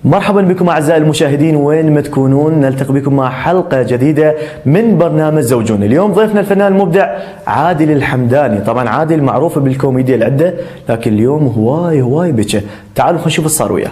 مرحبا بكم أعزائي المشاهدين وين ما تكونون، نلتقي بكم مع حلقة جديدة من برنامج زوجون. اليوم ضيفنا الفنان المبدع عادل الحمداني. طبعا عادل معروف بالكوميديا العدة، لكن اليوم هواي بكى. تعالوا خلينا نشوف ايش صار وياه.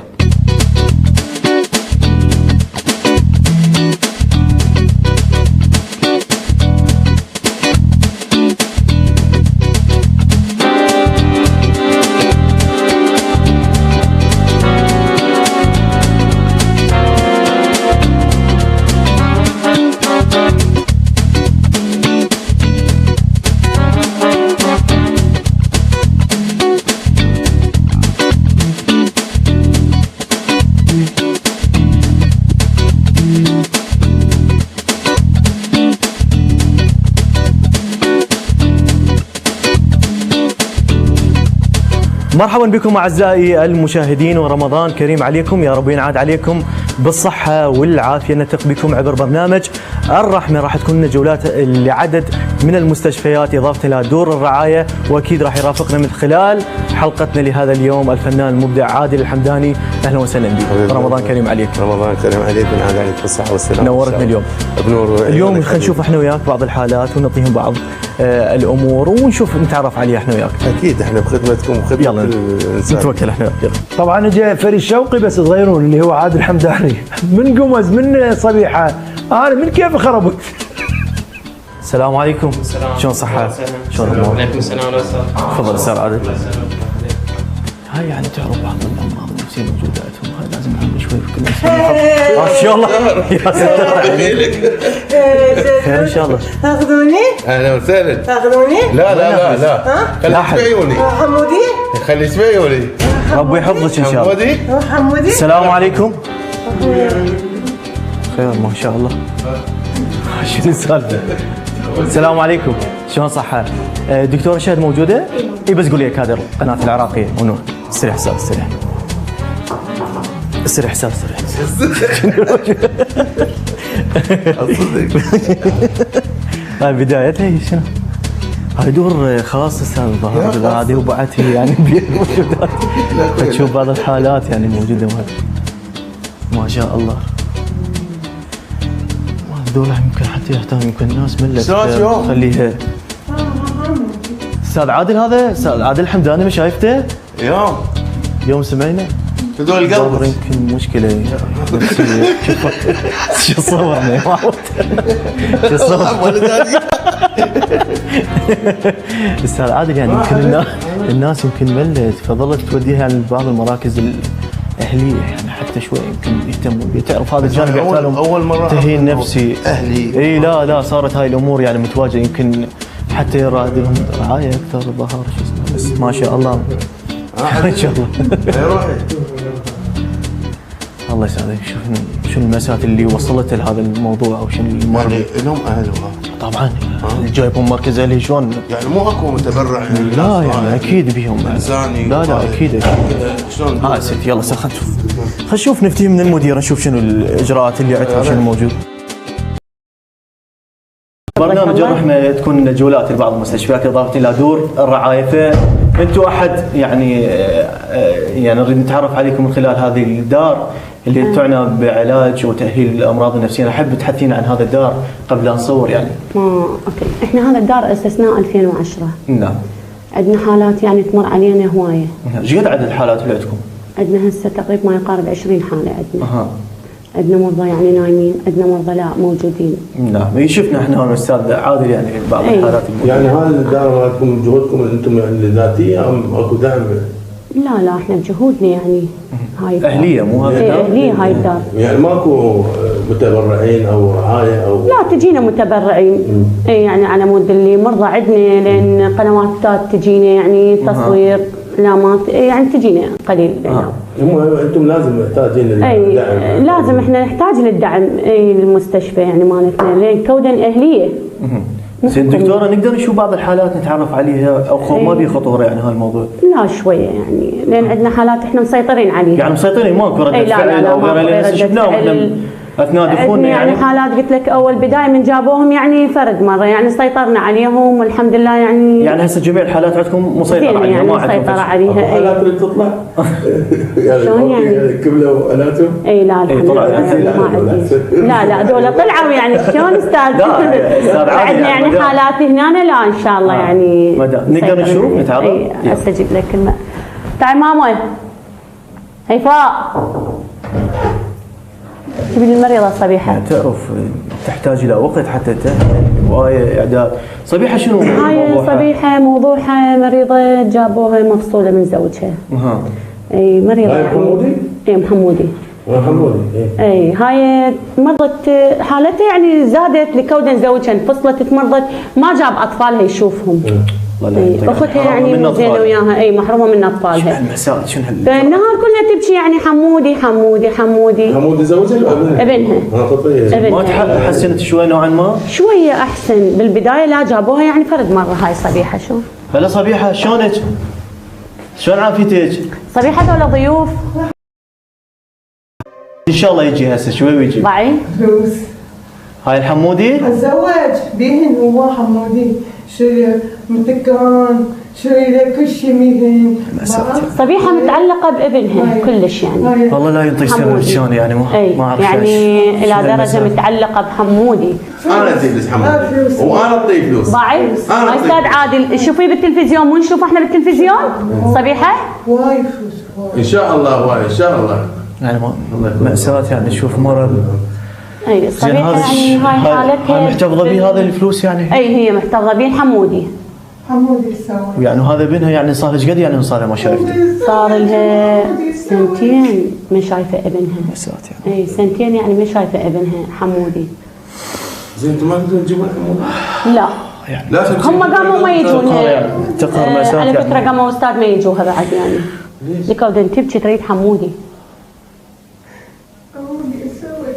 مرحبا بكم أعزائي المشاهدين، ورمضان كريم عليكم، يا رب ينعاد عليكم بالصحة والعافية. نلتقي بكم عبر برنامج الرحمة. راح تكون لنا جولات لعدد من المستشفيات إضافة إلى دور الرعاية، وأكيد راح يرافقنا من خلال حلقتنا لهذا اليوم الفنان المبدع عادل الحمداني. أهلا وسهلا بك، رمضان كريم عليك. رمضان كريم عليك وينعاد عليك بالصحة والسلامة. نورتنا اليوم. بنور. اليوم خلينا نشوف احنا وياك بعض الحالات ونعطيهم بعض الامور ونشوف نتعرف عليها احنا وياك. اكيد احنا بخدمتكم وخدمه يلا الانسان. نتوكل احنا وياك. طبعا اجى فريد شوقي بس صغيرون اللي هو عادل الحمداني من قمز من صبيحه. انا من كيف خربت. السلام عليكم. شلون صحة؟ شلون الامور؟ عليكم السلام ورحمة الله. تفضل استاذ عادل. هاي يعني تعرف بعض الامراض النفسيه موجوده عندهم، هاي لازم نعمل شوي في كل انسان. ما شاء الله يا ستار عليك. خير ان شاء الله. تاخذوني؟ اهلا وسهلا. تاخذوني؟ لا خليك في عيوني. حمودي؟ خليك في عيوني. ربي يحفظك ان شاء الله. حمودي. حمودي؟ السلام عليكم. خير ما شاء الله. شنو السالفه؟ السلام عليكم، شلون صحة؟ دكتورة شهد موجودة؟ اي بس قولي كادر قناة العراقية ونور. استريح استاذ استريح. استريح استاذ استريح. هاي بدايتها هي شنو؟ هاي دور خاص استاذ الظهر هذه وبعدها يعني موجودات. تشوف بعض الحالات يعني موجودة ما شاء الله. هذول يمكن حتى يحتاج يمكن الناس ملت خليها. استاذ عادل هذا استاذ عادل الحمداني، مش شايفته؟ يوم سمعنا هذول القلب يمكن مشكله نفسيه. شو صورنا شو صورنا استاذ عادل يعني يمكن الناس يمكن ملت فظلت توديها يعني لبعض المراكز اهليه يعني حتى شوي يمكن يهتموا بيه. تعرف هذا الجانب يحتاج لهم اول مره تهيئ نفسي اهلي. اي لا صارت هاي الامور يعني متواجده، يمكن حتى يراد لهم رعايه اكثر الظهر شو اسمه. بس ما شاء الله ان شاء الله. يا روحي الله يسعدك. شنو المسات اللي وصلت لهذا الموضوع او شنو اللي مر؟ يعني لهم اهلها طبعا جايبهم مركز اهلي شلون؟ يعني مو اكو متبرع يعني لا يعني اكيد بيهم انساني. لا اكيد شلون ها ست يلا خلينا نشوف. خلينا نشوف نفتي من المدير نشوف شنو الاجراءات اللي عندها شنو موجود. برنامج الرحمة تكون جولات لبعض المستشفيات إضافة إلى دور الرعاية، فأنتم أحد يعني نريد نتعرف عليكم من خلال هذه الدار اللي تعنى بعلاج وتأهيل الأمراض النفسية. أحب تحدثينا عن هذا الدار قبل أن نصور يعني. أوكي، إحنا هذا الدار أسسناه 2010. نعم. عندنا حالات يعني تمر علينا هواية. ايش قد عدد الحالات اللي عندكم؟ عندنا هسه تقريبا ما يقارب 20 حالة عندنا. عندنا مرضى يعني نايمين، عندنا مرضى لا موجودين. نعم، شفنا احنا الاستاذ عادل يعني بعض الحالات الموجودة. يعني هذه الدار مالكم جهودكم انتم يعني ذاتيه ام اكو دعم؟ لا احنا بجهودنا يعني هاي اهليه مو هذا الدار؟ اهليه هاي الدار. يعني ماكو متبرعين او رعايه او لا تجينا متبرعين. اي يعني على مود اللي مرضى عندنا لان قنوات تجينا يعني تصوير اعلانات يعني تجينا قليل. انتم لازم محتاجين للدعم. لازم احنا نحتاج للدعم المستشفى يعني مالتنا لان كونا اهليه. زين دكتوره نقدر نشوف بعض الحالات نتعرف عليها او ما بي خطوره يعني هالموضوع؟ لا شويه يعني لان عندنا حالات احنا مسيطرين عليها. يعني مسيطرين ماكو رده فعل او غيره لان شفناهم احنا تنادفون يعني حالات قلت لك اول بدايه من جابوهم يعني فرد مره يعني سيطرنا عليهم والحمد لله يعني هسه جميع الحالات عندكم مسيطره زين عليها يعني ما عندكم مسيطره فشل. عليها. الحالات اللي تطلع شلون يعني؟ كملوا اناتهم. اي لا الحمد طلع لله عندي. يعني ما عندي. لا هذول طلعوا يعني شلون استاذ؟ لا، أستاذ عادي عندنا يعني يعني مدام. حالات هنا لا ان شاء الله يعني نقدر نشوف نتعرف؟ اي هسه اجيب لك كلمه. تعي ماما هيفاء جيبي لي المريضه صبيحه. يعني تعرف تحتاج الى وقت حتى هوايه اعداد. صبيحه شنو هاي موضوعها؟ صبيحه موضوعها مريضه جابوها مفصوله من زوجها. اها. اي مريضه هاي يعني. محمودي؟ اي محمودي. محمودي اي هاي مرضت حالتها يعني زادت لكون زوجها انفصلت تمرضت ما جاب اطفالها يشوفهم. اي اختها يعني زينه وياها اي محرومه من اطفالها. المأساة شنو فالنهار كلها تبكي يعني حمودي حمودي حمودي. حمودي زوجها ولا ابنها. ابنها. ما حسنت شوي نوعا ما؟ شويه احسن بالبدايه لا جابوها يعني فرد مره هاي صبيحه شو؟ هلا صبيحه شلونك؟ شلون عافيتك؟ صبيحه هذول ضيوف ان شاء الله يجي هسه شوي ويجي. ضعيف. فلوس هاي الحمودي؟ اتزوج بيهن هو حمودي شري متكان شري له كل شيء ميهن صبيحه متعلقه بابنها كلش يعني. والله لا ينطي سبب حمودي. شلون يعني ما اعرف يعني الى درجه متعلقه بحمودي. انا ادي فلوس حمودي وانا اعطيه فلوس. ضعيف. أنا استاذ عادل شوفيه بالتلفزيون مو نشوف احنا بالتلفزيون صبيحه. وايد فلوس وايد. ان شاء الله واي ان شاء الله. يعني مأساة يعني تشوف مرض. اي صبيحه يعني هاي حالتها. هاي محتفظه بيه هذا الفلوس يعني؟ اي هي محتفظه بيه حمودي. حمودي سوا يعني وهذا ابنها يعني صار ايش قد يعني صار ما شايفته؟ صار لها سنتين ما شايفه ابنها. مأساة يعني. اي سنتين يعني ما شايفه ابنها حمودي. زين انتم ما تقدرون تجيبون حمودي؟ لا يعني لا هم قاموا ما يجونها. تقهر مأساة على فكره يعني. قاموا استاذ ما يجوها بعد يعني. لكودن تبكي تريد حمودي. حمودي اتزوج.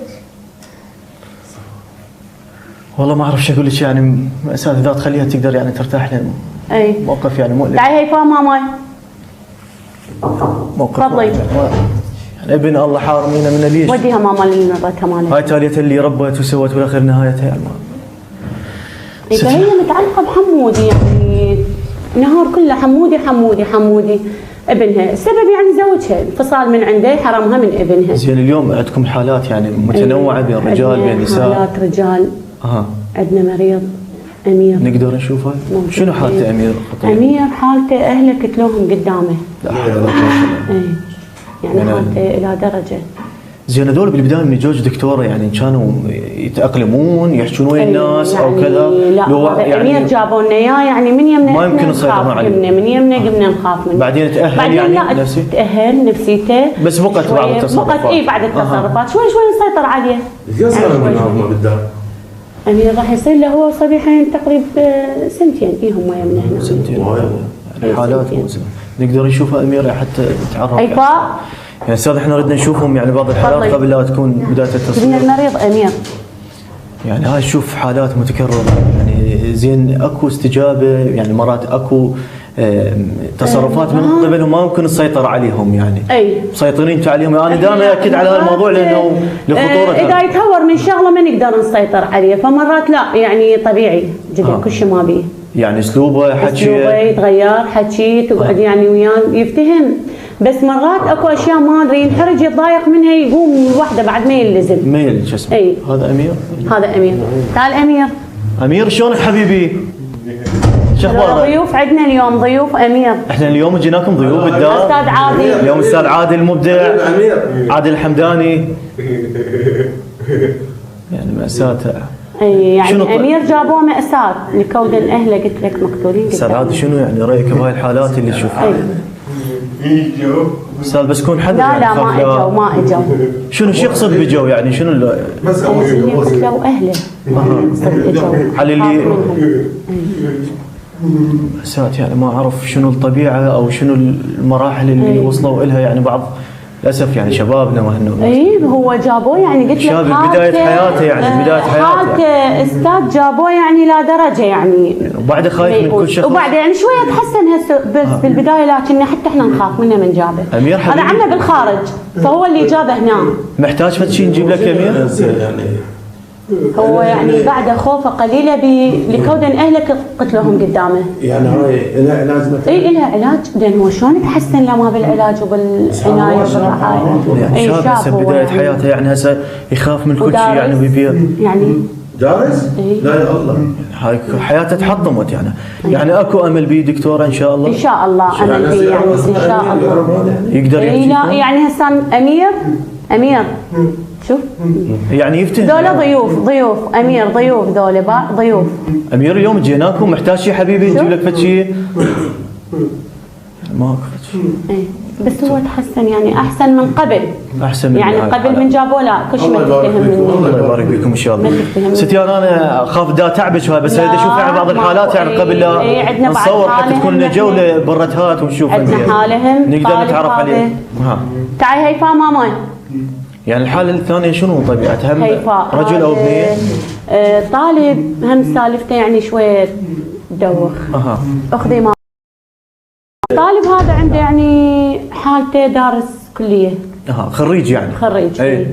والله ما اعرف شو اقول لك يعني مأساة اذا تخليها تقدر يعني ترتاح لان اي موقف يعني مؤلم. تعي هيفاء ماما. موقف تفضلي. يعني ابن الله حارمينا من اليش. وديها ماما للمرتها مالها. هاي تالية اللي ربت وسوت بالاخير نهايتها يعني فهي متعلقه بحمودي يعني نهار كله حمودي حمودي حمودي ابنها. السبب يعني زوجها انفصال من عنده حرمها من ابنها. زين اليوم عندكم حالات يعني متنوعه بين رجال بين نساء. حالات رجال. اها. عندنا مريض امير. نقدر نشوفها؟ ممكن. شنو حالته امير خطير؟ امير حالته اهله قتلوهم قدامه. لا حول ولا قوة إلا بالله. اي يعني حالته الى درجه. زين هذول بالبدايه من يجوز دكتوره يعني كانوا يتاقلمون يحجون ويا الناس او يعني كذا؟ لا لو هذا يعني امير جابوا لنا اياه يعني من يمنا ما يمكن إحنا نسيطر نخاف عليه. منه، من يمنا قمنا نخاف منه. بعدين تأهل بعدين يعني لا نفسي؟ تأهل نفسيته بس بقت بعض شوية- التصرفات. بقت اي بعد التصرفات شوي شوي نسيطر عليه. ايش صار شوي من شوي. هم بالدار؟ امير راح يصير له هو صبيحين تقريبا سنتين هم يمنا هنا. سنتين وايد. يعني حالات مؤسفة. نقدر نشوفها اميره حتى نتعرف هيفاء يعني استاذ احنا ردنا نشوفهم يعني بعض الحالات تفضلي. قبل لا تكون بدايه من التصوير. المريض امير. يعني هاي نشوف حالات متكرره يعني زين اكو استجابه يعني مرات اكو تصرفات من قبلهم ما يمكن السيطره عليهم يعني. اي مسيطرين انتم عليهم انا دائما اكد على هذا الموضوع لانه لخطورته. اذا يتهور من شغله ما نقدر نسيطر عليه فمرات لا يعني طبيعي جدا كل شيء ما بيه. يعني اسلوبه اسلوبه حكي يتغير حكي تقعد يعني وياه يفتهم بس مرات اكو اشياء ما ادري ينحرج يتضايق منها يقوم لوحده بعد ما يلزم. ميل شو اسمه أي. هذا امير. هذا امير. تعال امير. امير شلونك حبيبي؟ شو اخبارك؟ ضيوف عندنا اليوم ضيوف امير. احنا اليوم جيناكم ضيوف بالدار. استاذ عادل. اليوم استاذ عادل مبدع امير عادل الحمداني يعني مأساة. اي شنو يعني امير جابوه مأساة لكون اهله قلت لك مقتولين. استاذ عادل شنو يعني رايك بهاي الحالات اللي تشوفها؟ أي. استاذ بس كون حذر لا يعني لا خاف ما اجوا ما اجوا. شنو شو يقصد بجو يعني شنو اللي قتلوا اهله. قصد اجوا. على اللي- خاف منهم. مأساة يعني ما اعرف شنو الطبيعه او شنو المراحل اللي أي. وصلوا لها يعني بعض للاسف يعني شبابنا وهن اي هو جابوه يعني قلت لك شاب بداية حياته يعني بداية حياته حالته استاذ جابوه يعني لا درجه يعني وبعده خايف من كل شخص. وبعد يعني شويه تحسن هسه بس بالبدايه لكن حتى احنا نخاف منه من جابه. أمير هذا حبيبي. عمه بالخارج فهو اللي جابه هنا. محتاج فد شيء نجيب لك يا امير؟ يعني هو يعني بعد خوفه قليله لكودن اهلك قتلوهم قدامه. يعني هاي لها علاج مثلا؟ اي لها علاج لان هو شلون يتحسن لما بالعلاج وبالعنايه وبالرعايه. يعني اي شاب هسه هو بداية يعني. حياته يعني هسه يخاف من كل شيء ودارس يعني ويبيع يعني دارس؟ إيه. لا يا الله. هاي حياته تحطمت يعني اكو امل بيه دكتوره ان شاء الله. ان شاء الله امل بيه يعني ان شاء الله. يقدر اي يحكي لا يعني هسه امير شوف يعني يفتهم. ذولا ضيوف امير ضيوف ذولا ضيوف. امير اليوم جيناكم محتاج شيء حبيبي نجيب لك فد شيء؟ ما اكو فد شيء. اي بس هو تحسن يعني احسن من قبل. احسن من يعني هاي قبل الحالة. من جابوه لا كل شيء ما تتهم الله مني. يبارك فيكم ان شاء ما الله. تتهم. ستي انا اخاف دا تعبش هاي بس لا، اريد اشوف يعني بعض الحالات يعني ماكو. قبل لا إيه، عندنا بعد نصور حتى حالهم تكون نحن. جوله برتهات ونشوف عندنا فيها. حالهم نقدر طالب نتعرف هذا. عليه. ها تعي هيفاء ماما يعني الحاله الثانيه شنو طبيعتها؟ هم هيفاء رجل او بنيه؟ طالب هم سالفته يعني شويه دوخ. اها اخذي ما طالب هذا عنده يعني حالته دارس كليه اها خريج يعني خريج اي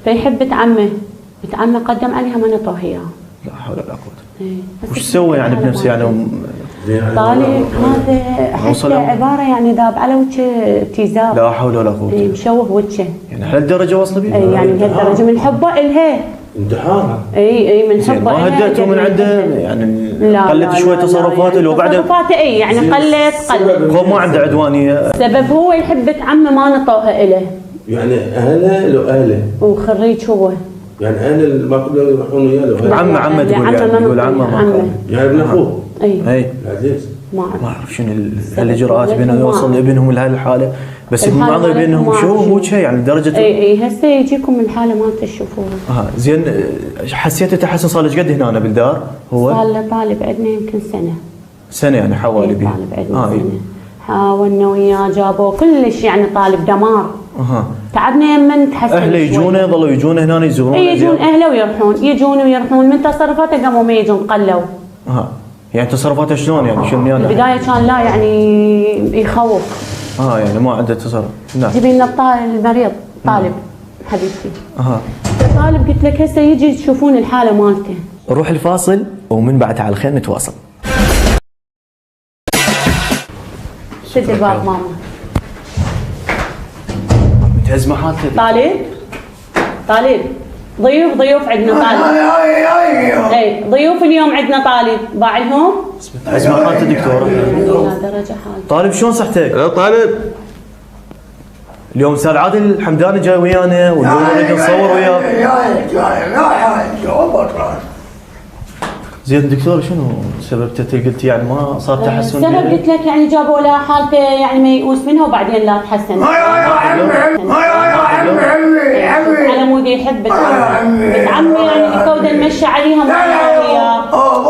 فيحب بنت عمه قدم عليها ما نطوه اياه. لا حول ولا قوه. إيه. بس وش سوى يعني بنفسه يعني طالب هذا وصل حتى عباره يعني ذاب على وجهه ابتزاز. لا حول ولا قوه. إيه، مشوه وجهه. يعني هالدرجه وصل بيه؟ اي يعني لهالدرجه من حبه الها. امتحان. اي من زين حبه ما إلها هديته من جد عنده يحبها. يعني لا قلت شوي تصرفاته لو بعدين تصرفاته اي يعني قلت هو ما عنده عدوانيه. سبب هو يحب بنت عمه ما نطوها اله يعني اهله لو اهله. وخريج هو. يعني اهله ما قبلوا يروحون وياه لو عمه عمه تقول يعني تقول عمه ما قال. يعني ابن اخوه. اي اي العزيز. ما ما اعرف. اعرف شنو الاجراءات بينه يوصل ابنهم لهي الحاله بس يكون الحالة معضل بينهم ما شو أعرف مو شنو. يعني لدرجه اي هسه يجيكم من الحاله ما تشوفوها. زين حسيت تحسن صار لك قد هنا بالدار هو؟ صار له طالب عندنا يمكن سنه. يعني حوالي بيه. طالب عندنا إيه. سنه. حاولنا وياه جابوه كلش يعني طالب دمار. اها تعبنا يمن تحسن اهله شوي. يجونه يظلوا يجون هنا يزورون اي يجون اهله ويروحون يجون ويروحون من تصرفاته قاموا ما يجون قلوا. اها يعني تصرفاته شلون يعني شنو يعني؟ البدايه كان لا يعني يخوف. يعني ما عنده تصرف. نعم. جيبي لنا المريض طالب حبيبتي. اها طالب قلت لك هسه يجي تشوفون الحاله مالته. نروح الفاصل ومن بعد على الخير نتواصل. سد الباب ماما. متهزمه حالته. طالب ضيوف عندنا طالب. اي ضيوف اليوم عندنا طالب باعلهم. متهزمه حالته دكتوره. يعني لا درجه حال. طالب شلون صحتك؟ يا طالب. اليوم استاذ عادل الحمداني جاي ويانا واليوم نريد نصور وياه. زين دكتور شنو سبب قلت يعني ما صار تحسن؟ السبب قلت لك يعني جابوا له حالته يعني ما يئوس منها وبعدين لا تحسن. على مود يحب بنت عمي يعني كودا نمشي عليها ما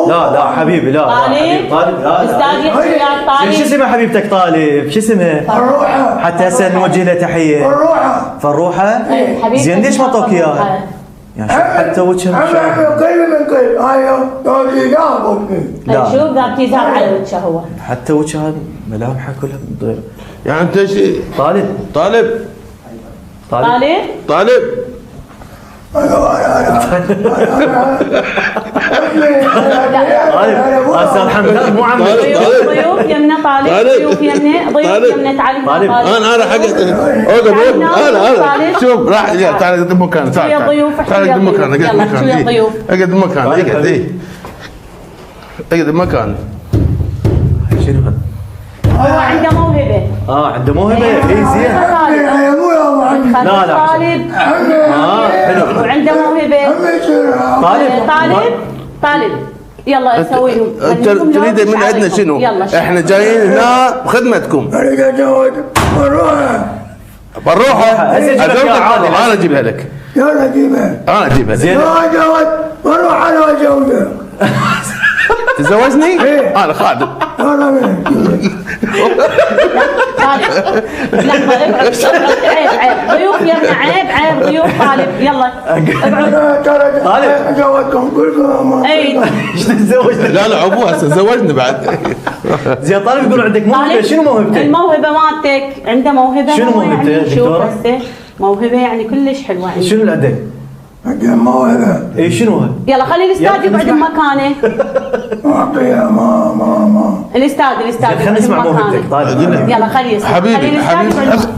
لا حبيبي لا طالب استاذ يحكي وياك طالب. شو اسمها حبيبتك طالب؟ شو اسمها؟ فروحه حتى هسه نوجه له تحيه. فروحه؟ زين ليش ما اعطوك اياها؟ يعني شوف حتى وجهها لا شوف ذا ابتزاز على وجهه هو. حتى وجهها ملامحها كلها متغيره. يعني انت شيء طالب طالب استاذ حمدان مو عم ضيوف يمنا طالب ضيوف يمنا تعال طالب. انا حقت انا شوف راح تعال قدم مكان تعال قدم مكان اقعد مكان اقعد مكان شنو هو عنده موهبه. عنده موهبه اي زين. لا طالب حلو وعنده موهبه. طالب يلا اسوي لهم. انت تريد من عندنا شنو؟ احنا جايين هنا بخدمتكم. بنروحها انا اجيبها لك. يلا جيبها. انا اجيبها لك. بروح انا وازوجها. تزوجني؟ انا خادم. طالب لحظة اقعد عيب ضيوف يا ابن عيب ضيوف طالب يلا اقعد طالب جواتكم كلكم اي ايش تتزوج؟ لا لا عبو هسه تزوجنا بعد. زين طالب يقول عندك موهبه، شنو موهبتك؟ الموهبة مالتك عنده موهبة شنو هو موهبته يعني شوف دكتورة؟ هسه موهبة يعني كلش حلوة عنده. شنو اللي عندك؟ موهبة اي شنو هو؟ يلا خلي الاستاذ يلا يقعد نسمع. بمكانه. أعطيها ما الاستاذ خلينا يقعد نسمع بمكانه. موهبتك طالب. يلا خلي يسمع. حبيبي خلي الأستاذ حبيبي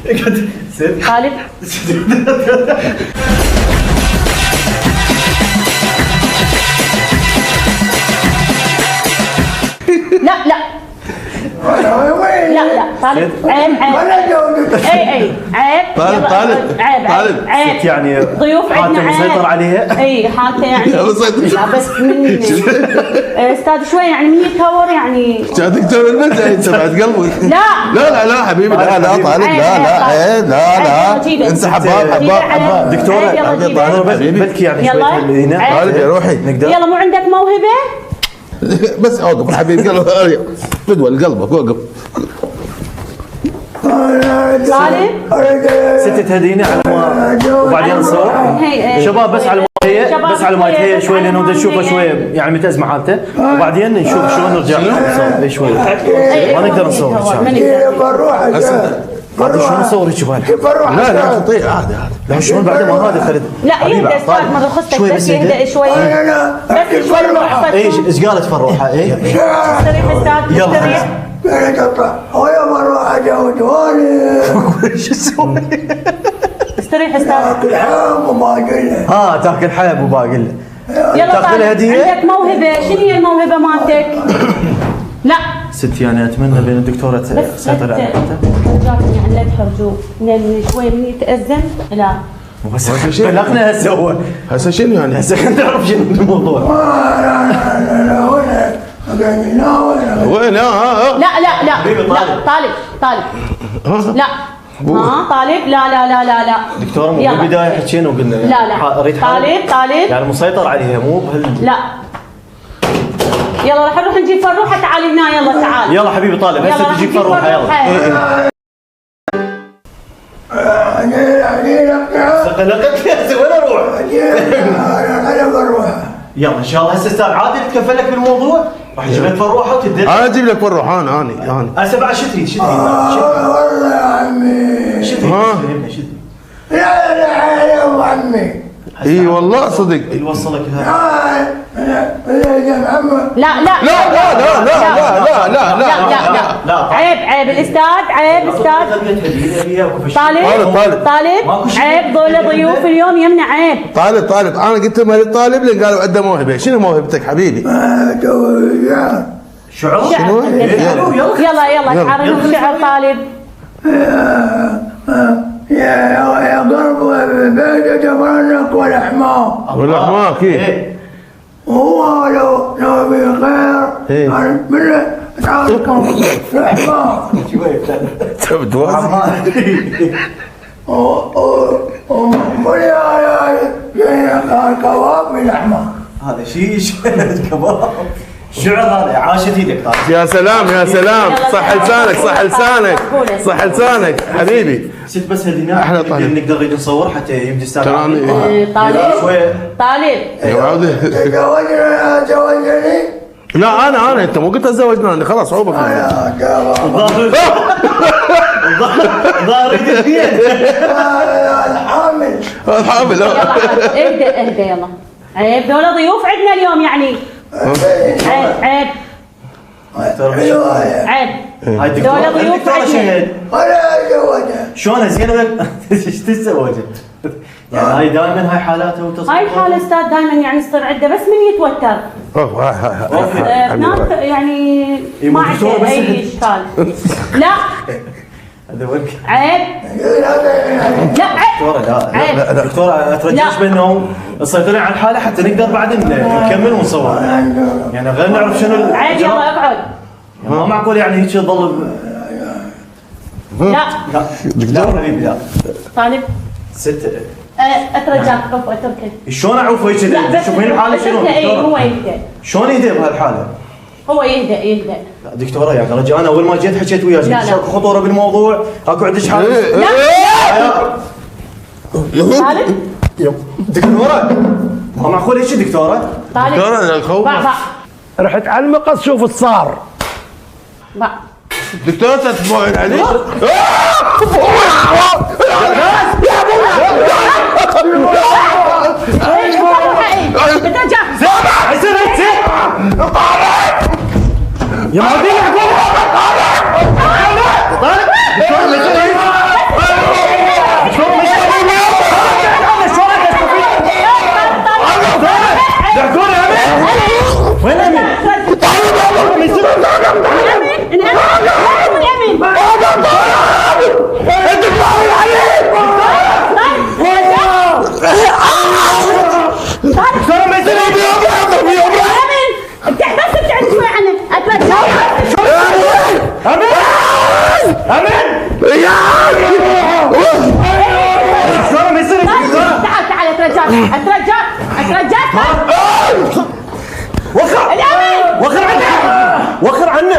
يقعد طالب لا طالب عيب اي عيب طالب يلا، طالب عيب طالب. عيب يعني ضيوف حالته عندنا مسيطر عليها. اي حالته يعني يلا سيطر. لا بس من استاذ شوي يعني من يتهور يعني يا دكتور المدى انت بعد قلبي. لا حبيبي لا طالب لا انت حباب طالب بلكي يعني شويه طالب يا روحي نقدر يلا مو عندك موهبه؟ بس اوقف حبيبي فدوى قلبك وقف. طالب ست تهديني على ما وبعدين نصور شباب بس على ما هي بس على ما هي شوي لانه بدنا نشوفه شويه يعني متأزمة حالته وبعدين نشوف شلون نرجع نصور اي شوي ما نقدر نصور ان شاء الله. عاد شلون نصور هيك بالك؟ لا تطيع عادي لا شلون بعد ما هذا خالد لا يهدى استاذ ما رخصتك شوي بس بس يهدى شوي بس شوي روح ايش ايش قالت فروحه اي استريح استاذ يلا. استريح ويا مرة أجاوز واني شو تسوي؟ استريح استاذ الحام وما قلنا تاكل حلب وباقي له يلا تاخذ طالب الهدية؟ عندك موهبه شنو هي الموهبه مالتك؟ لا ست يعني اتمنى بين الدكتوره بس تسيطر على حالته يعني لا تحرجوه لان شوي من يتأزم لا بس بلغنا هسه هو هسه شنو يعني؟ هسه خلينا نعرف شنو الموضوع. وين لا طالب لا طالب لا دكتوره مو يلا. بالبدايه حكينا وقلنا لا اريد حالة. طالب يعني مسيطر عليها مو لا يلا راح نروح نجيب فروحه تعالي هنا يلا تعال يلا حبيبي طالب يلا هسه راح تجيب نجيب فروحه يلا لقيت هسه وين اروح؟ يلا ان شاء الله هسه استاذ عادل يتكفل لك بالموضوع راح يجيب لك فروحه وتدري انا اجيب لك فروح انا هسه بعد شو تريد والله يا عمي يا عمي اي والله صدق. يوصلك هذا لا عيب الاستاذ عيب استاذ طالب عيب ذولا ضيوف اليوم يمنع عيب طالب انا قلت لهم الطالب اللي قالوا عنده موهبه. شنو موهبتك حبيبي؟ شعر شنو؟ يلا تعرفوا شعر طالب يا قرب بيت جبرانك والحمار والحمار كيف؟ هو لو بخير من تعرفكم الحمار يا كباب من الحمار هذا شيء كباب شعر هذا عاشت ايدك طالب. يا سلام صح لسانك حبيبي. ست بس هدينا احنا طالب نقدر نريد نصور حتى يمدي استاذ طالب طالب تزوجني لا انا انت مو قلت تزوجنا خلاص عوبك. ظاهر الحامل اهدى يلا عيب دولة ضيوف عندنا اليوم يعني عيب هاي دولة ضيوف عندنا شلونها زينه ايش تتزوجت؟ يعني هاي دائما هاي حالاته وتصرفاته هاي الحالة استاذ دائما يعني يصير عنده بس من يتوتر هناك يعني ما عنده اي اشكال لا هذا وجه عيب لا دكتوره اترجاش بانه تسيطرين على الحاله حتى نقدر بعد نكمل ونصور يعني غير نعرف شنو عيب يلا اقعد ما معقول يعني هيك تظل لا لا حبيبي لا طالب ست اترجاك عفوا اتركه. شلون اعوفه هيك؟ تشوفين الحاله شنو؟ اي هو يهدأ. شلون يهدأ بهالحاله؟ هو يهدأ. لا دكتوره يعني رجاء انا اول ما جيت حكيت وياك لا. اكو خطوره بالموضوع، اكو عندك حاله. خالد دكتوره ما معقول هيك دكتوره؟ دكتوره انا الخوف. رحت على المقص شوف الصار. دكتوره تتبعين علي. يا معودين يعقوب طالب وين امين؟ اترجاك وخر عنه وخر عنه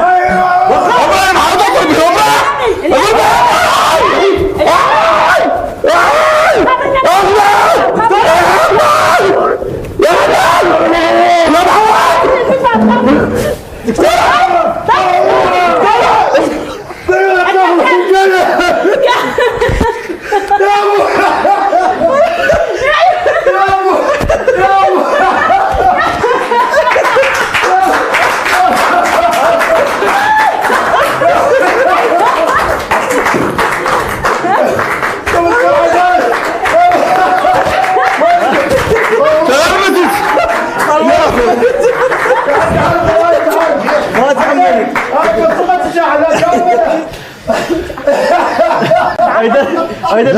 ايضا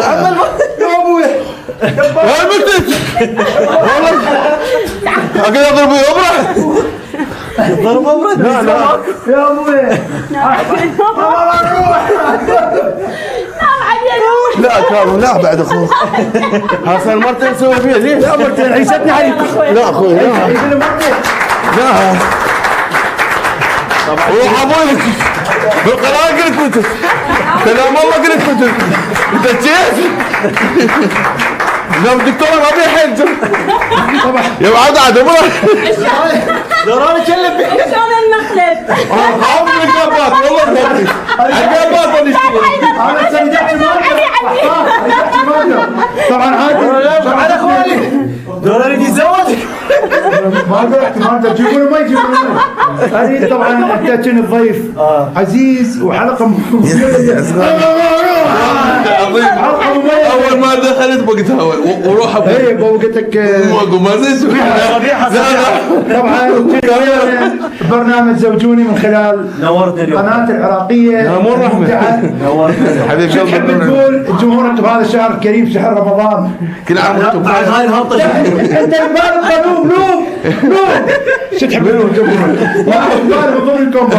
تحمل يا ابوي وين متت؟ والله اقدر اضرب ابره. ضرب ابره؟ لا يا ابوي لا كانوا لا بعد اخوي حسن مرتين نسوي فيها ليه؟ لا مرتين عيشتني عليك. لا اخوي لا روح ابوي بالقرار قلت متت. كلام الله قلت متت. انت جيت لا الدكتور ما بيحج يا بعد عاد دوران تكلم بيه شلون المقلب؟ خاف من القبات والله القبات انا سمعت طبعا عادي على اخواني دوران يجي يتزوج ما قلت ما تجيبون ما يجيبون هذه طبعا انت كنت ضيف عزيز وحلقه اول ما دخلت وقتها وروح اي وقتك ما زي طبعا برنامج زوجوني من خلال نورتني اليوم قناه العراقيه مو رحمه نورتني حبيبي تحب تقول جمهورك بهذا الشهر الكريم شهر رمضان كل عام وانتم بعد هاي الهبطه انت البال نوم شو تحب تقول جمهورك؟ ما بالكم